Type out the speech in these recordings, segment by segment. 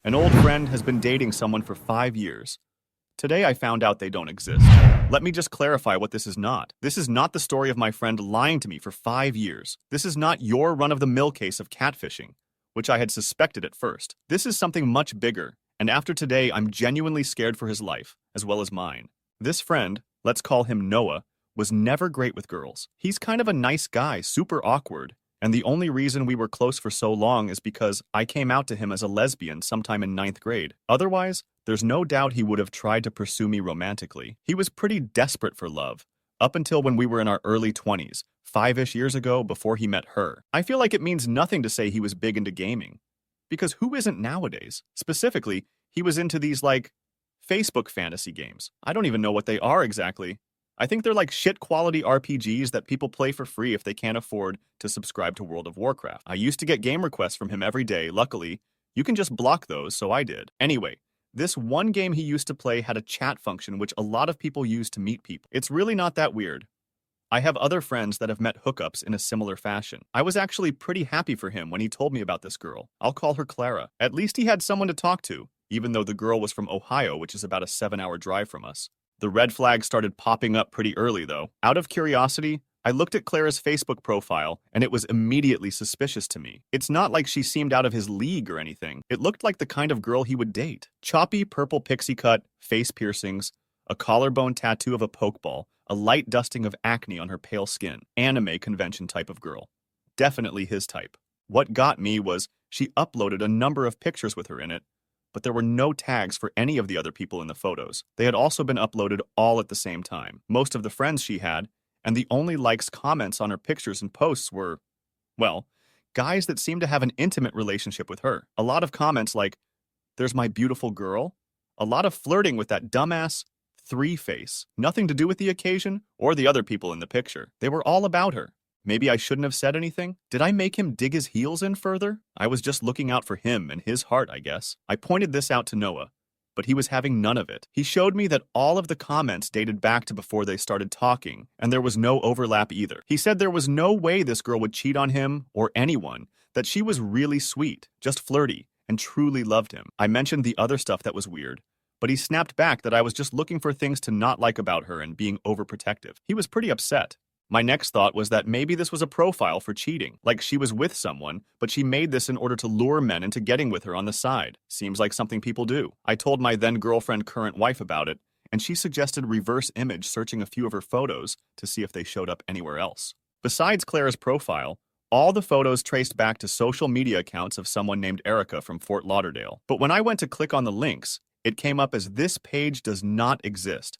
An old friend has been dating someone for 5 years. Today I found out they don't exist. Let me just clarify what this is not. This is not the story of my friend lying to me for 5 years. This is not your run-of-the-mill case of catfishing, which I had suspected at first. This is something much bigger, and after today I'm genuinely scared for his life, as well as mine. This friend, let's call him Noah, was never great with girls. He's kind of a nice guy, super awkward, and the only reason we were close for so long is because I came out to him as a lesbian sometime in ninth grade. Otherwise, there's no doubt he would have tried to pursue me romantically. He was pretty desperate for love, up until when we were in our early 20s, 5-ish years ago before he met her. I feel like it means nothing to say he was big into gaming, because who isn't nowadays? Specifically, he was into these, Facebook fantasy games. I don't even know what they are exactly. I think they're like shit-quality RPGs that people play for free if they can't afford to subscribe to World of Warcraft. I used to get game requests from him every day. Luckily, you can just block those, so I did. Anyway, this one game he used to play had a chat function which a lot of people use to meet people. It's really not that weird. I have other friends that have met hookups in a similar fashion. I was actually pretty happy for him when he told me about this girl. I'll call her Clara. At least he had someone to talk to, even though the girl was from Ohio, which is about a 7-hour drive from us. The red flags started popping up pretty early, though. Out of curiosity, I looked at Clara's Facebook profile, and it was immediately suspicious to me. It's not like she seemed out of his league or anything. It looked like the kind of girl he would date. Choppy purple pixie cut, face piercings, a collarbone tattoo of a pokeball, a light dusting of acne on her pale skin. Anime convention type of girl. Definitely his type. What got me was she uploaded a number of pictures with her in it, but there were no tags for any of the other people in the photos. They had also been uploaded all at the same time. Most of the friends she had, and the only likes, comments on her pictures and posts were, well, guys that seemed to have an intimate relationship with her. A lot of comments like, "There's my beautiful girl." A lot of flirting with that dumbass three face. Nothing to do with the occasion or the other people in the picture. They were all about her. Maybe I shouldn't have said anything? Did I make him dig his heels in further? I was just looking out for him and his heart, I guess. I pointed this out to Noah, but he was having none of it. He showed me that all of the comments dated back to before they started talking, and there was no overlap either. He said there was no way this girl would cheat on him or anyone, that she was really sweet, just flirty, and truly loved him. I mentioned the other stuff that was weird, but he snapped back that I was just looking for things to not like about her and being overprotective. He was pretty upset. My next thought was that maybe this was a profile for cheating, like she was with someone, but she made this in order to lure men into getting with her on the side. Seems like something people do. I told my then-girlfriend, current wife about it, and she suggested reverse image searching a few of her photos to see if they showed up anywhere else. Besides Clara's profile, all the photos traced back to social media accounts of someone named Erica from Fort Lauderdale. But when I went to click on the links, it came up as this page does not exist.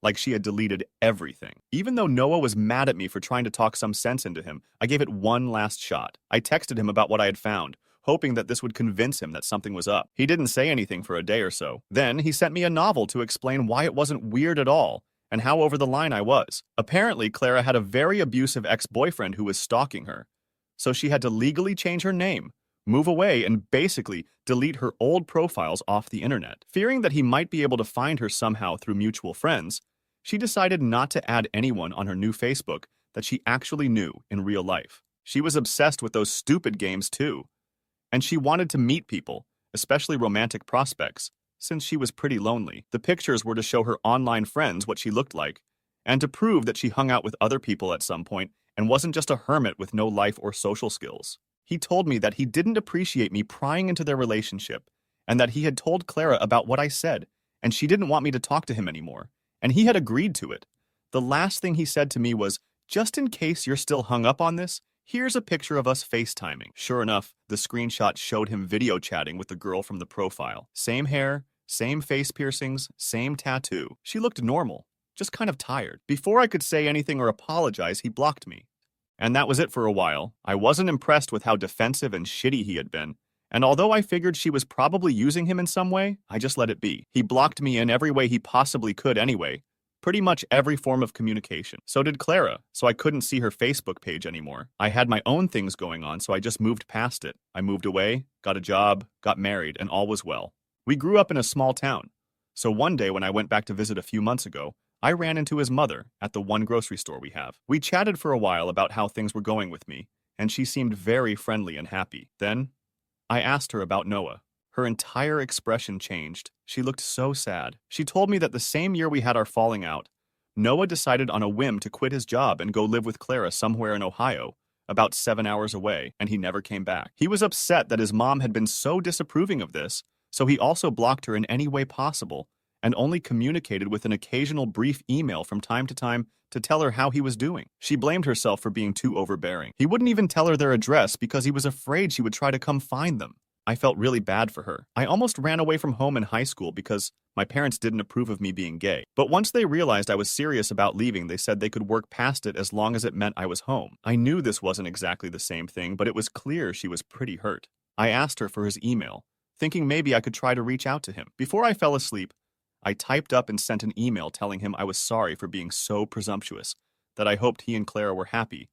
Like she had deleted everything. Even though Noah was mad at me for trying to talk some sense into him, I gave it one last shot. I texted him about what I had found, hoping that this would convince him that something was up. He didn't say anything for a day or so. Then he sent me a novel to explain why it wasn't weird at all and how over the line I was. Apparently, Clara had a very abusive ex-boyfriend who was stalking her, so she had to legally change her name, move away, and basically delete her old profiles off the internet. Fearing that he might be able to find her somehow through mutual friends, she decided not to add anyone on her new Facebook that she actually knew in real life. She was obsessed with those stupid games too, and she wanted to meet people, especially romantic prospects, since she was pretty lonely. The pictures were to show her online friends what she looked like, and to prove that she hung out with other people at some point and wasn't just a hermit with no life or social skills. He told me that he didn't appreciate me prying into their relationship, and that he had told Clara about what I said, and she didn't want me to talk to him anymore. And he had agreed to it. The last thing he said to me was, "Just in case you're still hung up on this, here's a picture of us FaceTiming." Sure enough, the screenshot showed him video chatting with the girl from the profile. Same hair, same face piercings, same tattoo. She looked normal, just kind of tired. Before I could say anything or apologize, he blocked me. And that was it for a while. I wasn't impressed with how defensive and shitty he had been. And although I figured she was probably using him in some way, I just let it be. He blocked me in every way he possibly could anyway. Pretty much every form of communication. So did Clara, so I couldn't see her Facebook page anymore. I had my own things going on, so I just moved past it. I moved away, got a job, got married, and all was well. We grew up in a small town. So one day when I went back to visit a few months ago, I ran into his mother at the one grocery store we have. We chatted for a while about how things were going with me, and she seemed very friendly and happy. Then I asked her about Noah. Her entire expression changed. She looked so sad. She told me that the same year we had our falling out, Noah decided on a whim to quit his job and go live with Clara somewhere in Ohio, about 7 hours away, and he never came back. He was upset that his mom had been so disapproving of this, so he also blocked her in any way possible and only communicated with an occasional brief email from time to tell her how he was doing. She blamed herself for being too overbearing. He wouldn't even tell her their address because he was afraid she would try to come find them. I felt really bad for her. I almost ran away from home in high school because my parents didn't approve of me being gay. But once they realized I was serious about leaving, they said they could work past it as long as it meant I was home. I knew this wasn't exactly the same thing, but it was clear she was pretty hurt. I asked her for his email, thinking maybe I could try to reach out to him. Before I fell asleep, I typed up and sent an email telling him I was sorry for being so presumptuous, that I hoped he and Clara were happy,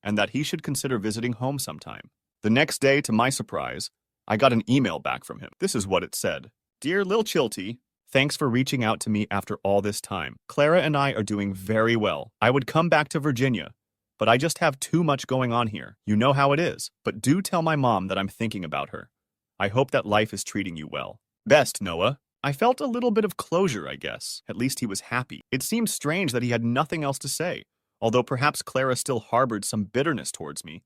and that he should consider visiting home sometime. The next day, to my surprise, I got an email back from him. This is what it said. Dear Lil Chilty, thanks for reaching out to me after all this time. Clara and I are doing very well. I would come back to Virginia, but I just have too much going on here. You know how it is. But do tell my mom that I'm thinking about her. I hope that life is treating you well. Best, Noah. I felt a little bit of closure, I guess. At least he was happy. It seemed strange that he had nothing else to say, although perhaps Clara still harbored some bitterness towards me,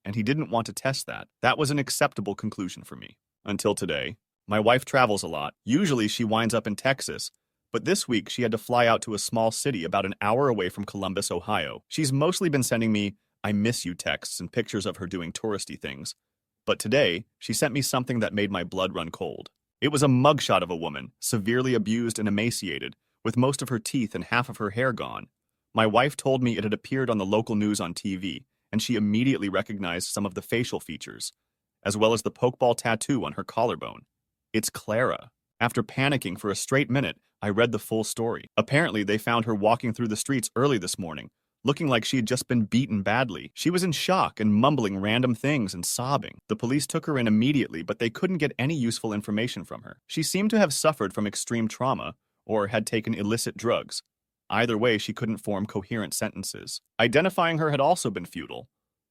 and he didn't want to test that. That was an acceptable conclusion for me. Until today. My wife travels a lot. Usually she winds up in Texas, but this week she had to fly out to a small city about an hour away from Columbus, Ohio. She's mostly been sending me "I miss you" texts and pictures of her doing touristy things. But today, she sent me something that made my blood run cold. It was a mugshot of a woman, severely abused and emaciated, with most of her teeth and half of her hair gone. My wife told me it had appeared on the local news on TV, and she immediately recognized some of the facial features, as well as the pokeball tattoo on her collarbone. It's Clara. After panicking for a straight minute, I read the full story. Apparently, they found her walking through the streets early this morning, looking like she had just been beaten badly. She was in shock and mumbling random things and sobbing. The police took her in immediately, but they couldn't get any useful information from her. She seemed to have suffered from extreme trauma or had taken illicit drugs. Either way, she couldn't form coherent sentences. Identifying her had also been futile.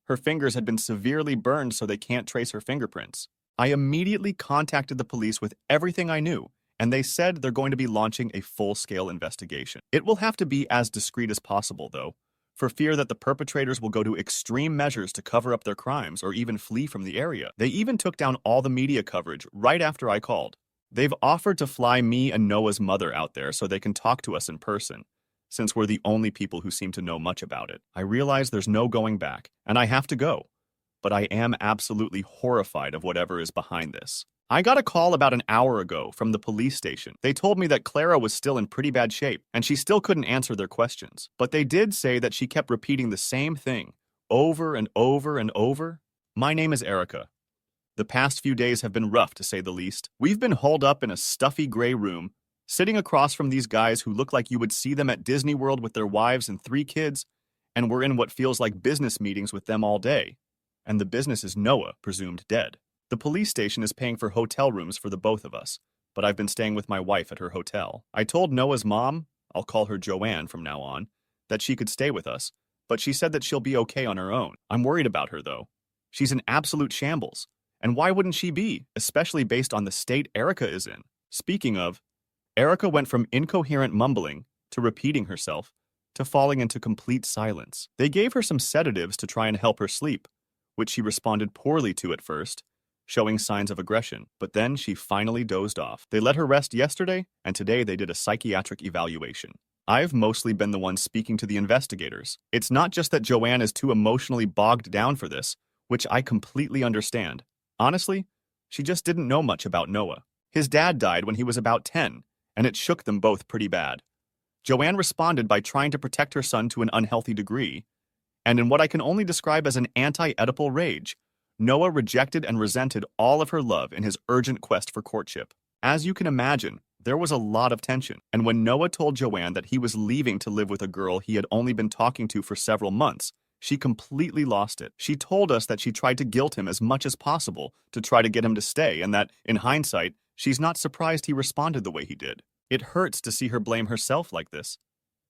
Her fingers had been severely burned so they can't trace her fingerprints. I immediately contacted the police with everything I knew, and they said they're going to be launching a full-scale investigation. It will have to be as discreet as possible, though, for fear that the perpetrators will go to extreme measures to cover up their crimes or even flee from the area. They even took down all the media coverage right after I called. They've offered to fly me and Noah's mother out there so they can talk to us in person, since we're the only people who seem to know much about it. I realize there's no going back, and I have to go, but I am absolutely horrified of whatever is behind this. I got a call about an hour ago from the police station. They told me that Clara was still in pretty bad shape, and she still couldn't answer their questions. But they did say that she kept repeating the same thing, over and over and over. My name is Erica. The past few days have been rough, to say the least. We've been holed up in a stuffy gray room, sitting across from these guys who look like you would see them at Disney World with their wives and 3 kids, and we're in what feels like business meetings with them all day. And the business is Noah, presumed dead. The police station is paying for hotel rooms for the both of us, but I've been staying with my wife at her hotel. I told Noah's mom, I'll call her Joanne from now on, that she could stay with us, but she said that she'll be okay on her own. I'm worried about her, though. She's in absolute shambles. And why wouldn't she be, especially based on the state Erica is in? Speaking of, Erica went from incoherent mumbling to repeating herself to falling into complete silence. They gave her some sedatives to try and help her sleep, which she responded poorly to at first, showing signs of aggression, but then she finally dozed off. They let her rest yesterday, and today they did a psychiatric evaluation. I've mostly been the one speaking to the investigators. It's not just that Joanne is too emotionally bogged down for this, which I completely understand. Honestly, she just didn't know much about Noah. His dad died when he was about 10, and it shook them both pretty bad. Joanne responded by trying to protect her son to an unhealthy degree, and in what I can only describe as an anti-Oedipal rage, Noah rejected and resented all of her love in his urgent quest for courtship. As you can imagine, there was a lot of tension, and when Noah told Joanne that he was leaving to live with a girl he had only been talking to for several months, she completely lost it. She told us that she tried to guilt him as much as possible to try to get him to stay, and that, in hindsight, she's not surprised he responded the way he did. It hurts to see her blame herself like this.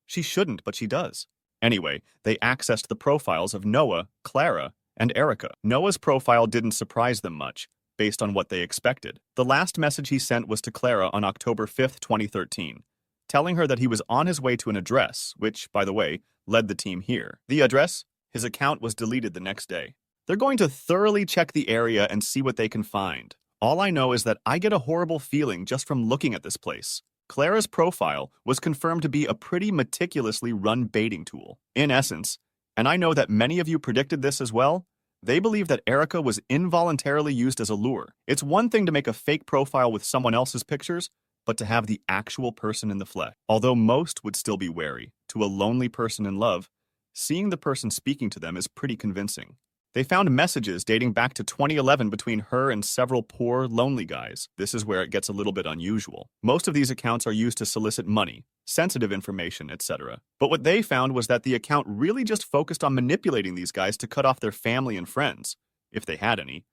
She shouldn't, but she does. Anyway, they accessed the profiles of Noah, Clara, and Erica. Noah's profile didn't surprise them much, based on what they expected. The last message he sent was to Clara on October 5th, 2013, telling her that he was on his way to an address, which, by the way, led the team here. The address? His account was deleted the next day. They're going to thoroughly check the area and see what they can find. All I know is that I get a horrible feeling just from looking at this place. Clara's profile was confirmed to be a pretty meticulously run baiting tool. In essence, and I know that many of you predicted this as well, they believe that Erica was involuntarily used as a lure. It's one thing to make a fake profile with someone else's pictures, but to have the actual person in the flesh. Although most would still be wary, to a lonely person in love, seeing the person speaking to them is pretty convincing. They found messages dating back to 2011 between her and several poor, lonely guys. This is where it gets a little bit unusual. Most of these accounts are used to solicit money, sensitive information, etc. But what they found was that the account really just focused on manipulating these guys to cut off their family and friends, if they had any,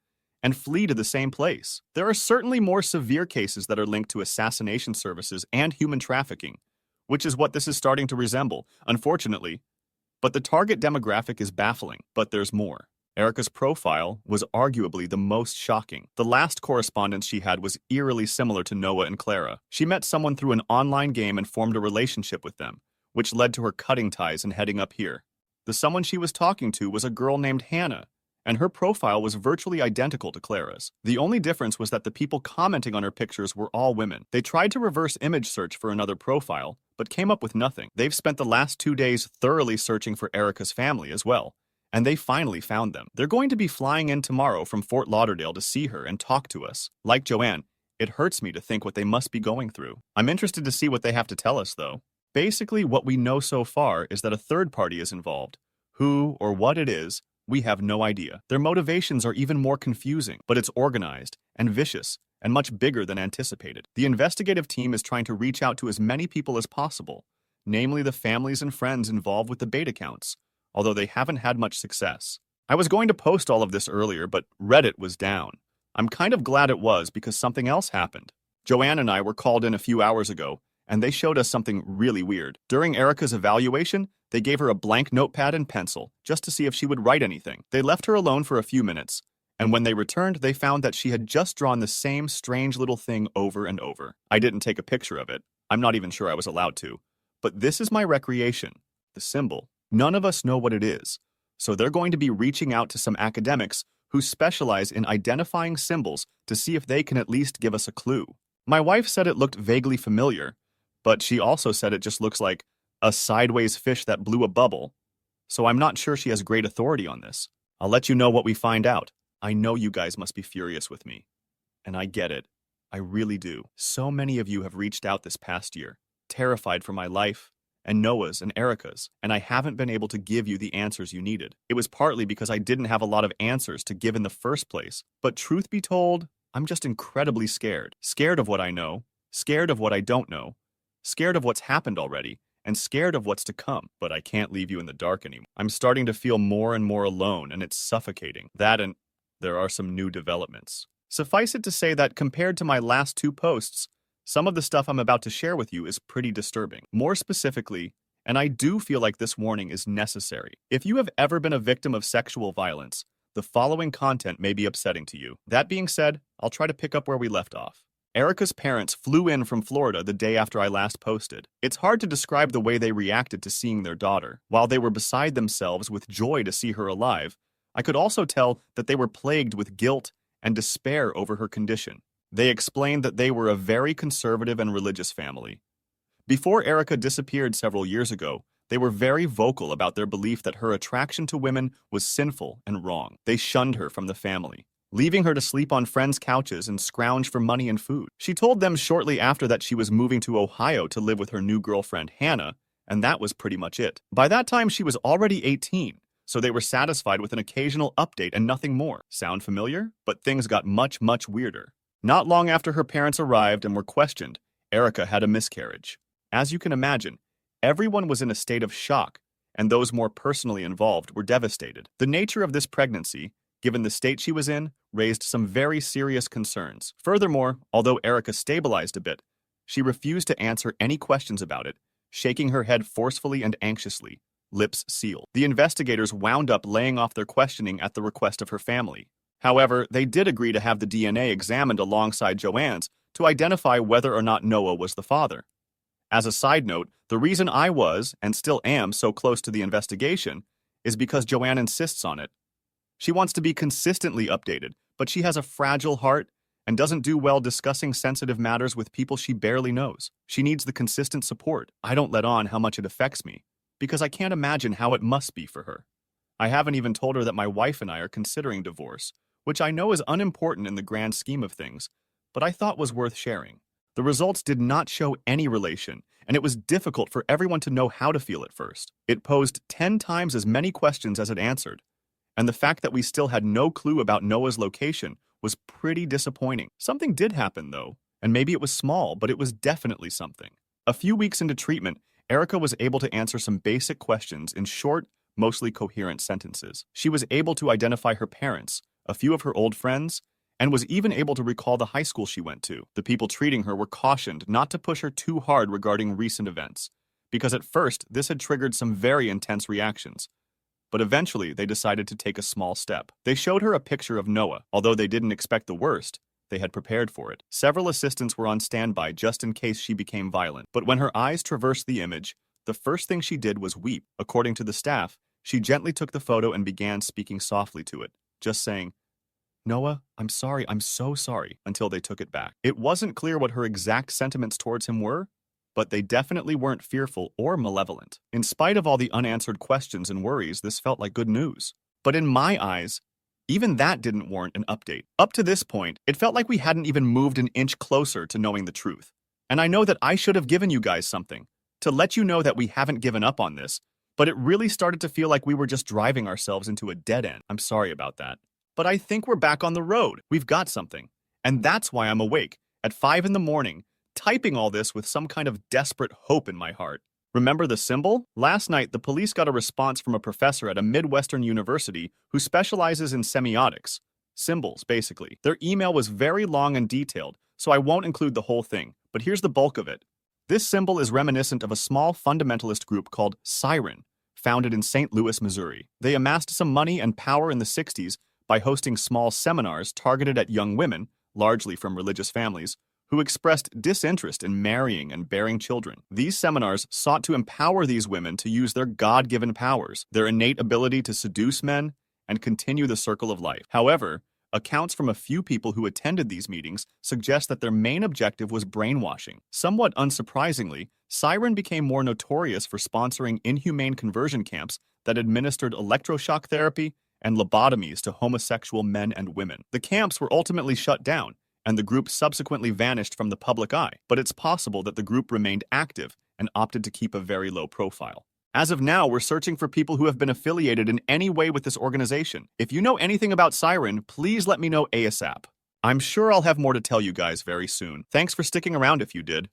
and flee to the same place. There are certainly more severe cases that are linked to assassination services and human trafficking, which is what this is starting to resemble, unfortunately. But the target demographic is baffling, but there's more. Erica's profile was arguably the most shocking. The last correspondence she had was eerily similar to Noah and Clara. She met someone through an online game and formed a relationship with them, which led to her cutting ties and heading up here. The someone she was talking to was a girl named Hannah, and her profile was virtually identical to Clara's. The only difference was that the people commenting on her pictures were all women. They tried to reverse image search for another profile, but came up with nothing. They've spent the last 2 days thoroughly searching for Erica's family as well, and they finally found them. They're going to be flying in tomorrow from Fort Lauderdale to see her and talk to us. Like Joanne, it hurts me to think what they must be going through. I'm interested to see what they have to tell us, though. Basically, what we know so far is that a third party is involved. Who or what it is, we have no idea. Their motivations are even more confusing, but it's organized and vicious and much bigger than anticipated. The investigative team is trying to reach out to as many people as possible, namely the families and friends involved with the bait accounts, although they haven't had much success. I was going to post all of this earlier, but Reddit was down. I'm kind of glad it was because something else happened. Joanne and I were called in a few hours ago, and they showed us something really weird. During Erica's evaluation, they gave her a blank notepad and pencil just to see if she would write anything. They left her alone for a few minutes, and when they returned, they found that she had just drawn the same strange little thing over and over. I didn't take a picture of it. I'm not even sure I was allowed to. But this is my recreation, the symbol. None of us know what it is, so they're going to be reaching out to some academics who specialize in identifying symbols to see if they can at least give us a clue. My wife said it looked vaguely familiar, but she also said it just looks like a sideways fish that blew a bubble, so I'm not sure she has great authority on this. I'll let you know what we find out. I know you guys must be furious with me, and I get it. I really do. So many of you have reached out this past year, terrified for my life, and Noah's and Erica's, and I haven't been able to give you the answers you needed. It was partly because I didn't have a lot of answers to give in the first place, but truth be told, I'm just incredibly scared. Scared of what I know, scared of what I don't know, scared of what's happened already, and scared of what's to come. But I can't leave you in the dark anymore. I'm starting to feel more and more alone, and it's suffocating. That and there are some new developments. Suffice it to say that compared to my last 2 posts, some of the stuff I'm about to share with you is pretty disturbing. More specifically, and I do feel like this warning is necessary. If you have ever been a victim of sexual violence, the following content may be upsetting to you. That being said, I'll try to pick up where we left off. Erica's parents flew in from Florida the day after I last posted. It's hard to describe the way they reacted to seeing their daughter. While they were beside themselves with joy to see her alive, I could also tell that they were plagued with guilt and despair over her condition. They explained that they were a very conservative and religious family. Before Erica disappeared several years ago, they were very vocal about their belief that her attraction to women was sinful and wrong. They shunned her from the family, leaving her to sleep on friends' couches and scrounge for money and food. She told them shortly after that she was moving to Ohio to live with her new girlfriend, Hannah, and that was pretty much it. By that time, she was already 18, so they were satisfied with an occasional update and nothing more. Sound familiar? But things got much, much weirder. Not long after her parents arrived and were questioned, Erica had a miscarriage. As you can imagine, everyone was in a state of shock, and those more personally involved were devastated. The nature of this pregnancy, given the state she was in, raised some very serious concerns. Furthermore, although Erica stabilized a bit, she refused to answer any questions about it, shaking her head forcefully and anxiously, lips sealed. The investigators wound up laying off their questioning at the request of her family. However, they did agree to have the DNA examined alongside Joanne's to identify whether or not Noah was the father. As a side note, the reason I was, and still am, so close to the investigation is because Joanne insists on it. She wants to be consistently updated, but she has a fragile heart and doesn't do well discussing sensitive matters with people she barely knows. She needs the consistent support. I don't let on how much it affects me, because I can't imagine how it must be for her. I haven't even told her that my wife and I are considering divorce, which I know is unimportant in the grand scheme of things, but I thought was worth sharing. The results did not show any relation, and it was difficult for everyone to know how to feel at first. It posed 10 times as many questions as it answered, and the fact that we still had no clue about Noah's location was pretty disappointing. Something did happen, though, and maybe it was small, but it was definitely something. A few weeks into treatment, Erica was able to answer some basic questions in short, mostly coherent sentences. She was able to identify her parents, a few of her old friends, and was even able to recall the high school she went to. The people treating her were cautioned not to push her too hard regarding recent events, because at first this had triggered some very intense reactions. But eventually they decided to take a small step. They showed her a picture of Noah. Although they didn't expect the worst, they had prepared for it. Several assistants were on standby just in case she became violent. But when her eyes traversed the image, the first thing she did was weep. According to the staff, she gently took the photo and began speaking softly to it, just saying, "Noah, I'm sorry, I'm so sorry," until they took it back. It wasn't clear what her exact sentiments towards him were, but they definitely weren't fearful or malevolent. In spite of all the unanswered questions and worries, this felt like good news. But in my eyes, even that didn't warrant an update. Up to this point, it felt like we hadn't even moved an inch closer to knowing the truth. And I know that I should have given you guys something, to let you know that we haven't given up on this, but it really started to feel like we were just driving ourselves into a dead end. I'm sorry about that. But I think we're back on the road. We've got something. And that's why I'm awake, at 5 in the morning, typing all this with some kind of desperate hope in my heart. Remember the symbol? Last night, the police got a response from a professor at a Midwestern university who specializes in semiotics. Symbols, basically. Their email was very long and detailed, so I won't include the whole thing, but here's the bulk of it. This symbol is reminiscent of a small fundamentalist group called Siren, founded in St. Louis, Missouri. They amassed some money and power in the 60s by hosting small seminars targeted at young women, largely from religious families, who expressed disinterest in marrying and bearing children. These seminars sought to empower these women to use their God-given powers, their innate ability to seduce men, and continue the circle of life. However, accounts from a few people who attended these meetings suggest that their main objective was brainwashing. Somewhat unsurprisingly, Siren became more notorious for sponsoring inhumane conversion camps that administered electroshock therapy and lobotomies to homosexual men and women. The camps were ultimately shut down, and the group subsequently vanished from the public eye, but it's possible that the group remained active and opted to keep a very low profile. As of now, we're searching for people who have been affiliated in any way with this organization. If you know anything about Siren, please let me know ASAP. I'm sure I'll have more to tell you guys very soon. Thanks for sticking around if you did.